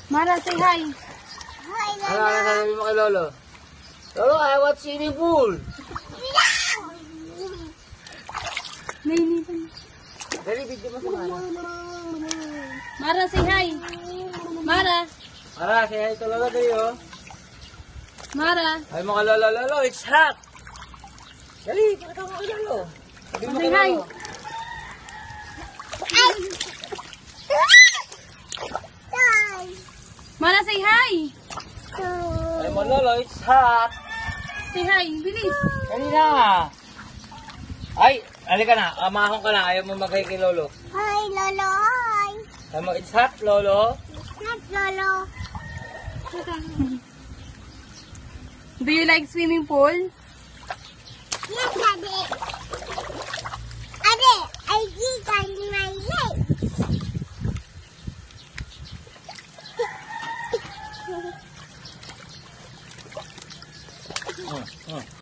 Mara, say hi. Hi, Ano Lolo. sasabi mo kay Lolo? Lolo, I want swimming pool. Nainitan. Dali, video mo sa Mara. Mara, say hi. Mara. Mara, say hi to Lolo dali, oh. Mara. Ay mo kay Lolo, Lolo, it's hot. Dali, pakita mo kay Lolo. Sabi mo Say kay hi. Lolo. Mara, say hi. Ay mo Lolo, it's hot. Say hi. Bilis. Dali na. Ay, halika na. Amahon ka na. Ayaw mo magkay kay Lolo. Hi, Lolo. Hi. Sabi mo, it's hot, Lolo. Hi, Lolo. Do you like swimming pool? Yes, Daddy. Daddy, I think I need my legs.